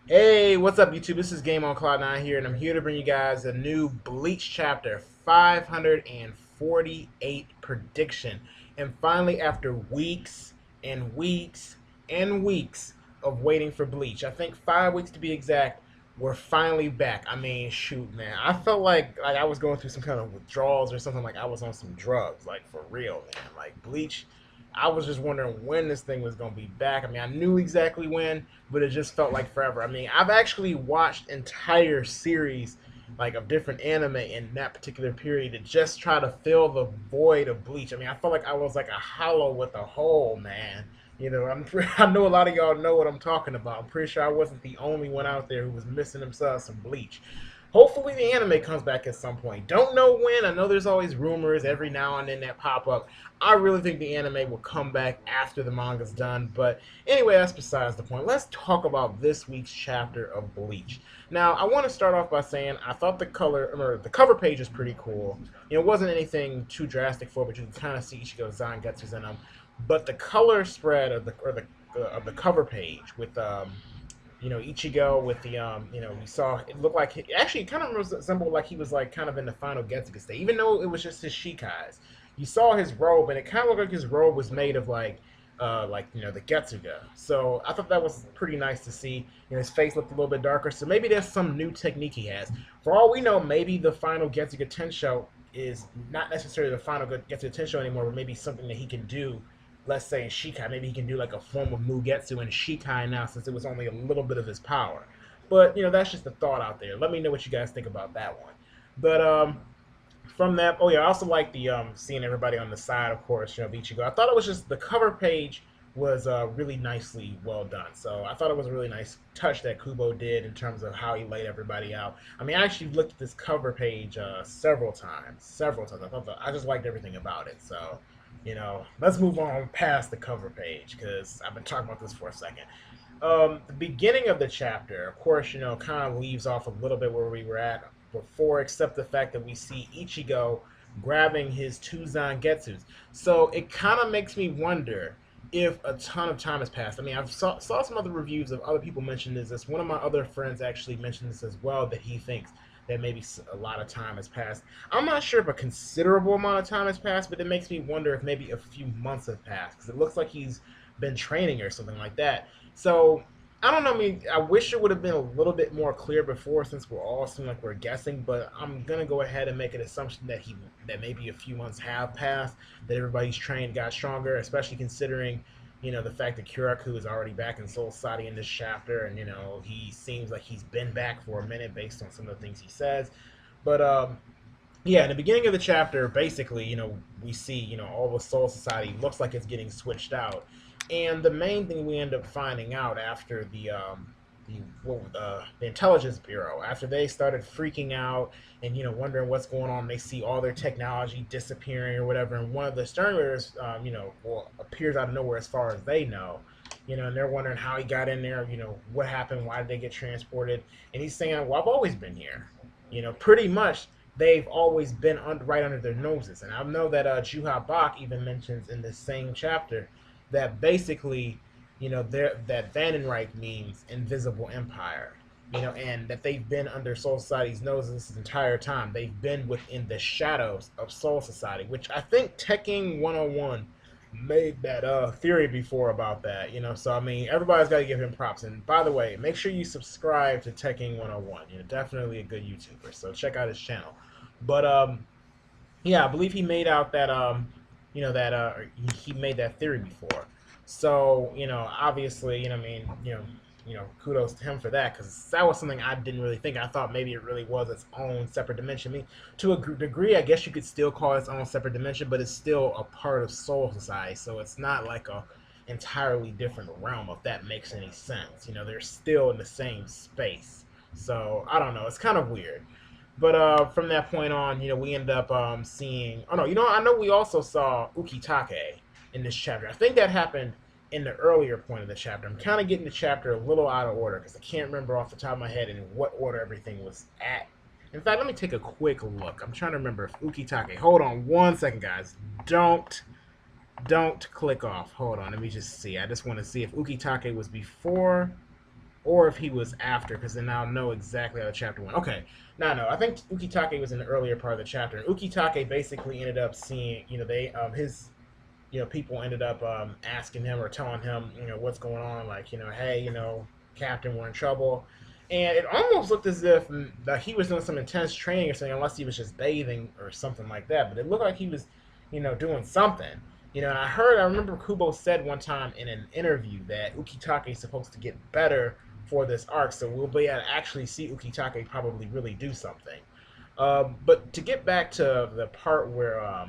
Hey, what's up, YouTube? This is Game on Cloud 9 here, and I'm here to bring you guys a new Bleach chapter 548 prediction. And finally, after weeks and weeks and weeks of waiting for Bleach, I think 5 weeks to be exact, we're finally back. I mean, shoot, man. I felt like I was going through some kind of withdrawals or something, like I was on some drugs, like for real, man. Like Bleach, I was just wondering when this thing was going to be back. I mean, I knew exactly when, but it just felt like forever. I mean, I've actually watched entire series like of different anime in that particular period to just try to fill the void of Bleach. I mean, I felt like I was like a hollow with a hole, man. I know a lot of y'all know what I'm talking about. I'm pretty sure I wasn't the only one out there who was missing themselves some Bleach. Hopefully the anime comes back at some point. Don't know when. I know there's always rumors every now and then that pop up. I really think the anime will come back after the manga's done. But anyway, that's besides the point. Let's talk about this week's chapter of Bleach. Now, I want to start off by saying I thought the cover page is pretty cool. It wasn't anything too drastic for it, but you can kind of see Ichigo Zangetsu's in them. But the color spread of the cover page with Ichigo with the we saw it looked like actually it kind of resembled like he was like kind of in the final Getsuga state, even though it was just his Shikai's. You saw his robe, and it kind of looked like his robe was made of the Getsuga. So I thought that was pretty nice to see. His face looked a little bit darker, so maybe there's some new technique he has. For all we know, maybe the final Getsuga Tensho is not necessarily the final Getsuga Tensho anymore, but maybe something that he can do, let's say in Shikai. Maybe he can do like a form of Mugetsu in Shikai now, since it was only a little bit of his power. But that's just a thought out there. Let me know what you guys think about that one. But from that, oh yeah, I also like the seeing everybody on the side, of course, of Ichigo. I thought it was just the cover page was really nicely well done. So I thought it was a really nice touch that Kubo did in terms of how he laid everybody out. I mean, I actually looked at this cover page several times, several times. I just liked everything about it. So let's move on past the cover page because I've been talking about this for a second. The beginning of the chapter, of course, kind of leaves off a little bit where we were at before, except the fact that we see Ichigo grabbing his two Zangetsus. So it kind of makes me wonder if a ton of time has passed. I mean, I've saw some other reviews of other people mention this. One of my other friends actually mentioned this as well, that he thinks that maybe a lot of time has passed. I'm not sure if a considerable amount of time has passed, but it makes me wonder if maybe a few months have passed because it looks like he's been training or something like that. So I don't know. I mean, I wish it would have been a little bit more clear before, since we're all seem like we're guessing. But I'm gonna go ahead and make an assumption that maybe a few months have passed, that everybody's trained, got stronger, especially considering the fact that Kiraku is already back in Soul Society in this chapter, and he seems like he's been back for a minute based on some of the things he says. But yeah, in the beginning of the chapter, basically, we see, all the Soul Society looks like it's getting switched out, and the main thing we end up finding out after the intelligence bureau, after they started freaking out and wondering what's going on, they see all their technology disappearing or whatever, and one of the sterners appears out of nowhere as far as they know, and they're wondering how he got in there, what happened, why did they get transported, and he's saying, well, I've always been here, pretty much. They've always been right under their noses, and I know that Juha Bach even mentions in this same chapter that basically, that Vandenreich means invisible empire, and that they've been under Soul Society's noses this entire time. They've been within the shadows of Soul Society, which I think Tekken 101 made that theory before about that, So I mean, everybody's got to give him props. And by the way, make sure you subscribe to Tekken 101. Definitely a good YouTuber. So check out his channel. But yeah, I believe he made out that that he made that theory before. So obviously, I mean, kudos to him for that, because that was something I didn't really think. I thought maybe it really was its own separate dimension. I mean, to a degree, I guess you could still call it its own separate dimension, but it's still a part of Soul Society, so it's not like a entirely different realm, if that makes any sense. They're still in the same space. So I don't know. It's kind of weird. But from that point on, we end up seeing. Oh no, I know we also saw Ukitake in this chapter. I think that happened in the earlier point of the chapter. I'm kind of getting the chapter a little out of order because I can't remember off the top of my head in what order everything was at. In fact, let me take a quick look. I'm trying to remember if Ukitake. Hold on one second, guys. Don't click off. Hold on. Let me just see. I just want to see if Ukitake was before. or if he was after, because then I'll know exactly how the chapter went. Okay, now no, I think Ukitake was in the earlier part of the chapter. Ukitake basically ended up seeing, they his people ended up asking him or telling him, what's going on, like, hey, Captain, we're in trouble. And it almost looked as if that he was doing some intense training or something, unless he was just bathing or something like that. But it looked like he was, doing something. And I remember Kubo said one time in an interview that Ukitake is supposed to get better for this arc, so we'll be able to actually see Ukitake probably really do something. But to get back to the part where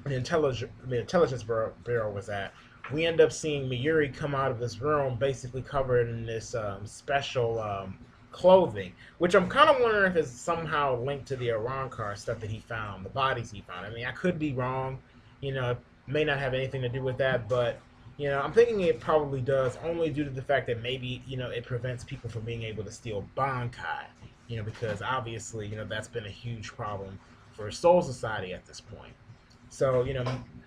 the intelligence bureau was at, we end up seeing Mayuri come out of this room basically covered in this special clothing, which I'm kind of wondering if it's somehow linked to the Arankar stuff that he found, the bodies he found. I mean, I could be wrong, it may not have anything to do with that, but I'm thinking it probably does, only due to the fact that maybe it prevents people from being able to steal Bankai, because obviously that's been a huge problem for Soul Society at this point. So,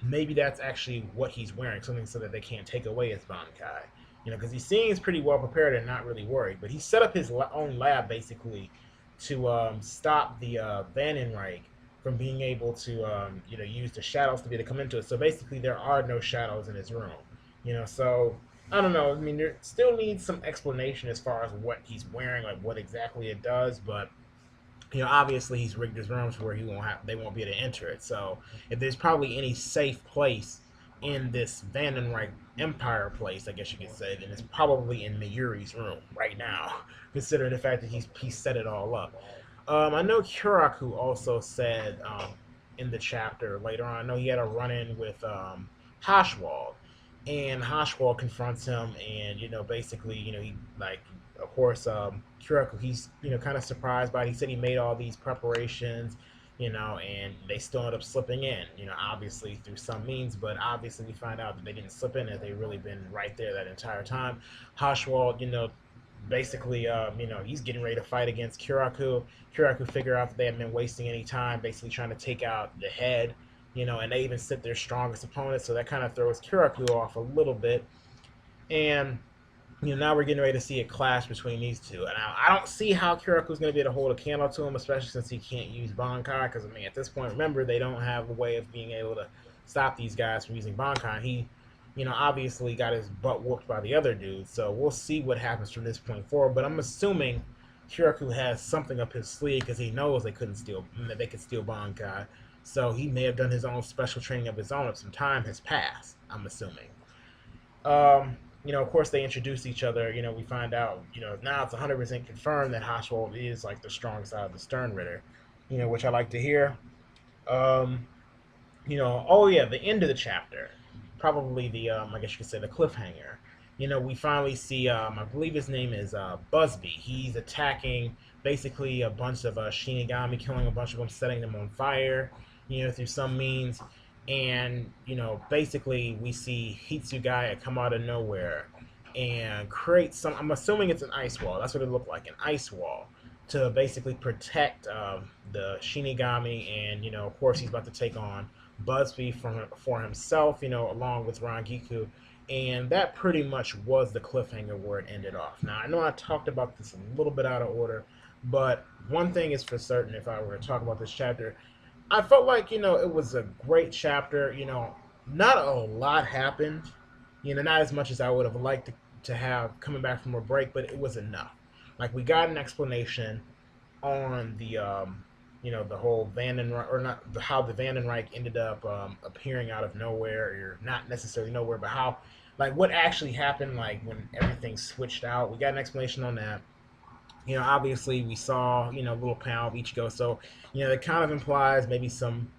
maybe that's actually what he's wearing, something so that they can't take away his Bankai. Because he seems pretty well prepared and not really worried. But he set up his own lab, basically, to stop the Vandenreich from being able to, use the shadows to be able to come into it. So basically, there are no shadows in his room. So I don't know. I mean, there still needs some explanation as far as what he's wearing, like what exactly it does, but obviously he's rigged his rooms where they won't be able to enter it. So if there's probably any safe place in this Vandenreich Empire place, I guess you could say, then it's probably in Mayuri's room right now, considering the fact that he set it all up. I know Kuraku also said in the chapter later on, I know he had a run-in with Hashwald, and Hashwall confronts him, and basically, he like, of course, Kiraku, he's kind of surprised by it. He said he made all these preparations, and they still end up slipping in, obviously through some means, but obviously we find out that they didn't slip in, that they really been right there that entire time. Hashwall, basically, he's getting ready to fight against Kiraku. Kiraku figure out that they haven't been wasting any time, basically trying to take out the head, and they even sit their strongest opponent, so that kind of throws Kiraku off a little bit. And now we're getting ready to see a clash between these two. And I don't see how Kiraku's going to be able to hold a candle to him, especially since he can't use Bankai. Because, I mean, at this point, remember, they don't have a way of being able to stop these guys from using Bankai. He, obviously got his butt whooped by the other dude. So we'll see what happens from this point forward. But I'm assuming Kiraku has something up his sleeve because he knows they could steal Bankai. So he may have done his own special training of his own if some time has passed, I'm assuming. Of course, they introduce each other. We find out, now it's 100% confirmed that Hoshwald is like the strong side of the Stern Ritter, which I like to hear. Oh yeah, the end of the chapter, probably the, I guess you could say the cliffhanger. We finally see, I believe his name is Busby. He's attacking basically a bunch of Shinigami, killing a bunch of them, setting them on fire, through some means. And, basically we see Hitsugaya come out of nowhere and create some, I'm assuming it's an ice wall. That's what it looked like, an ice wall to basically protect the Shinigami. And, of course, he's about to take on Busby for himself, along with Rangiku. And that pretty much was the cliffhanger where it ended off. Now, I know I talked about this a little bit out of order, but one thing is for certain, if I were to talk about this chapter, I felt like, it was a great chapter. Not a lot happened, not as much as I would have liked to have coming back from a break, but it was enough. Like, we got an explanation on the, the whole Vandenreich, or not, how the Vandenreich ended up appearing out of nowhere, or not necessarily nowhere, but how, like, what actually happened, like, when everything switched out. We got an explanation on that. Obviously we saw, little panel of Ichigo, so, it kind of implies maybe some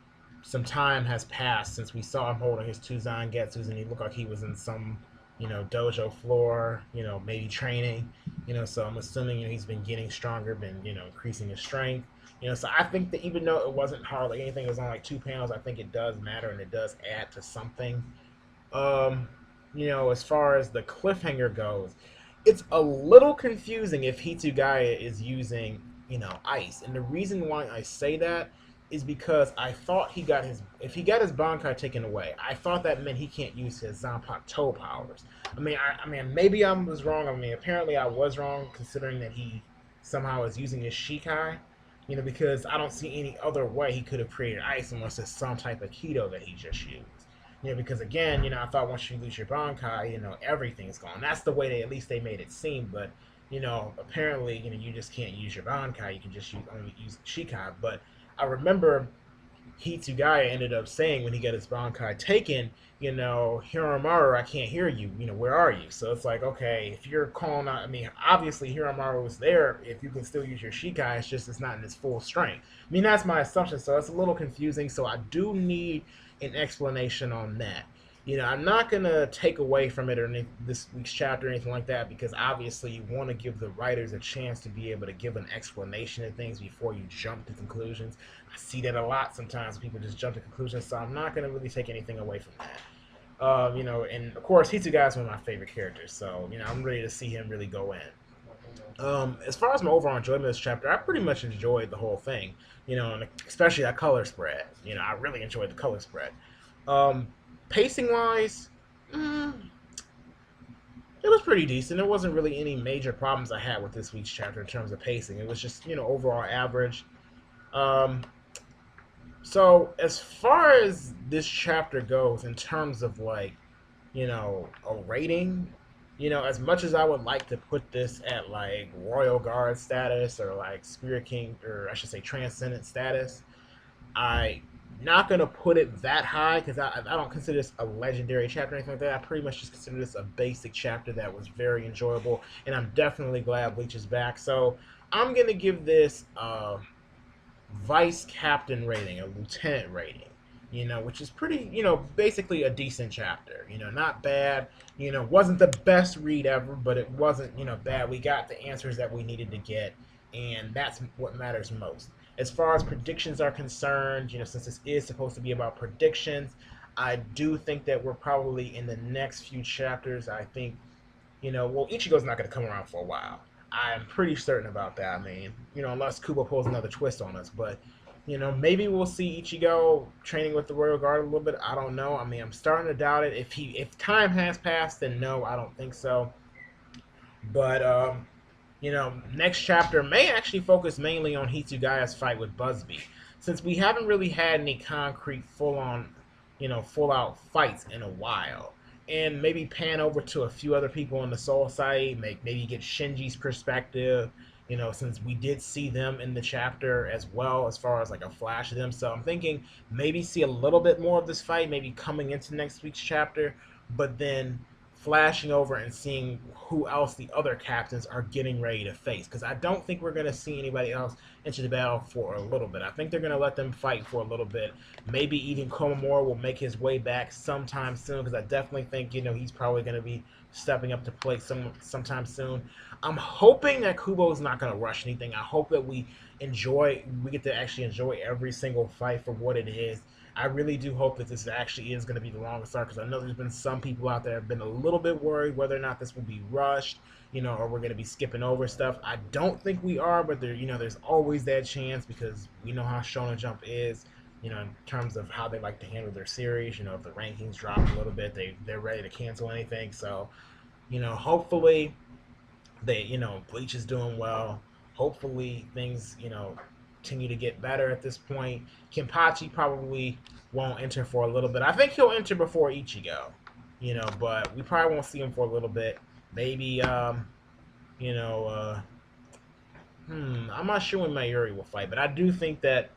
time has passed since we saw him holding his two Zangetsus, and he looked like he was in some, dojo floor, maybe training, so I'm assuming, he's been getting stronger, been, increasing his strength, so I think that even though it wasn't hardly anything, it was on like two panels, I think it does matter, and it does add to something. As far as the cliffhanger goes, it's a little confusing if Hitsugaya is using, ice. And the reason why I say that is because I thought he got his if he got his Bankai taken away, I thought that meant he can't use his Zanpakuto powers. I mean, maybe I was wrong. I mean, apparently I was wrong, considering that he somehow is using his Shikai. Because I don't see any other way he could have created ice unless it's some type of keto that he just used. Because again, I thought once you lose your Bankai, everything's gone. That's the way at least they made it seem, but apparently, you just can't use your Bankai. You can just only use Shikai. But I remember Hitsugaya ended up saying when he got his Bankai taken, Hiromaru, I can't hear you. Where are you? So it's like, okay, if you're calling out, I mean, obviously Hiromaru was there. If you can still use your Shikai, it's not in its full strength. I mean, that's my assumption. So it's a little confusing. So I do need an explanation on that. I'm not gonna take away from it or this week's chapter or anything like that, because obviously you want to give the writers a chance to be able to give an explanation of things before you jump to conclusions. I see that a lot sometimes. People just jump to conclusions, so I'm not gonna really take anything away from that. And of course, Hitsugai is one of my favorite characters, so I'm ready to see him really go in. As far as my overall enjoyment of this chapter, I pretty much enjoyed the whole thing. And especially that color spread. I really enjoyed the color spread. Pacing wise, it was pretty decent. There wasn't really any major problems I had with this week's chapter in terms of pacing. It was just overall average. So as far as this chapter goes in terms of like a rating, as much as I would like to put this at like Royal Guard status or like Spirit King, or I should say Transcendent status, I not gonna put it that high because I don't consider this a legendary chapter or anything like that. I pretty much just consider this a basic chapter that was very enjoyable, and I'm definitely glad Bleach is back. So I'm gonna give this a vice captain rating, a lieutenant rating. Which is pretty, basically a decent chapter. Not bad. Wasn't the best read ever, but it wasn't, bad. We got the answers that we needed to get, and that's what matters most. As far as predictions are concerned, since this is supposed to be about predictions, I do think that we're probably in the next few chapters. I think, Ichigo's not going to come around for a while. I'm pretty certain about that. I mean, unless Kubo pulls another twist on us, but maybe we'll see Ichigo training with the Royal Guard a little bit. I don't know. I mean, I'm starting to doubt it. If time has passed, then no, I don't think so. But next chapter may actually focus mainly on Hitsugaya's fight with Busby, since we haven't really had any concrete full-on, full-out fights in a while. And maybe pan over to a few other people on the Soul side, maybe get Shinji's perspective, since we did see them in the chapter as well, as far as like a flash of them. So I'm thinking maybe see a little bit more of this fight, maybe coming into next week's chapter, but then flashing over and seeing who else the other captains are getting ready to face. Because I don't think we're going to see anybody else enter the battle for a little bit. I think they're going to let them fight for a little bit. Maybe even Komamura will make his way back sometime soon, because I definitely think, he's probably going to be stepping up to play sometime soon. I'm hoping that Kubo is not going to rush anything. I hope that we get to actually enjoy every single fight for what it is. I really do hope that this actually is going to be the longest arc, because I know there's been some people out there that have been a little bit worried whether or not this will be rushed, or we're going to be skipping over stuff. I don't think we are, but there's always that chance, because we know how Shonen Jump is, in terms of how they like to handle their series. If the rankings drop a little bit, they're ready to cancel anything. So, hopefully Bleach is doing well. Hopefully things, continue to get better at this point. Kenpachi probably won't enter for a little bit. I think he'll enter before Ichigo, but we probably won't see him for a little bit. Maybe, I'm not sure when Mayuri will fight, but I do think that,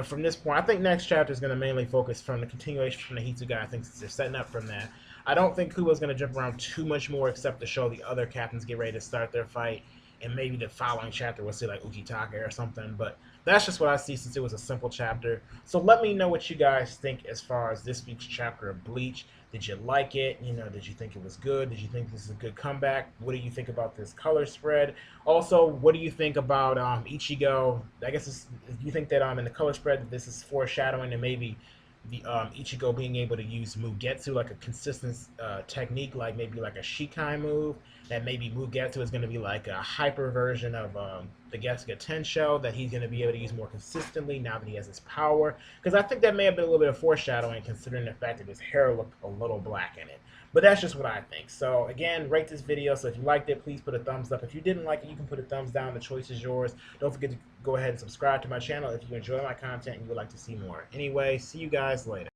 from this point, I think next chapter is going to mainly focus from the continuation from the Hitsugai. I think they're setting up from that. I don't think Kubo's going to jump around too much more, except to show the other captains get ready to start their fight, and maybe the following chapter we'll see like Ukitake or something, but that's just what I see, since it was a simple chapter. So let me know what you guys think as far as this week's chapter of Bleach. Did you like it? Did you think it was good? Did you think this is a good comeback? What do you think about this color spread? Also, what do you think about Ichigo? I guess do you think that in the color spread that this is foreshadowing and maybe the Ichigo being able to use Mugetsu, like a consistent technique, like maybe like a Shikai move. That maybe Mugetsu is going to be like a hyper version of the Getsuga Tensho that he's going to be able to use more consistently now that he has his power. Because I think that may have been a little bit of foreshadowing, considering the fact that his hair looked a little black in it. But that's just what I think. So again, rate this video. So if you liked it, please put a thumbs up. If you didn't like it, you can put a thumbs down. The choice is yours. Don't forget to go ahead and subscribe to my channel if you enjoy my content and you would like to see more. Anyway, see you guys later.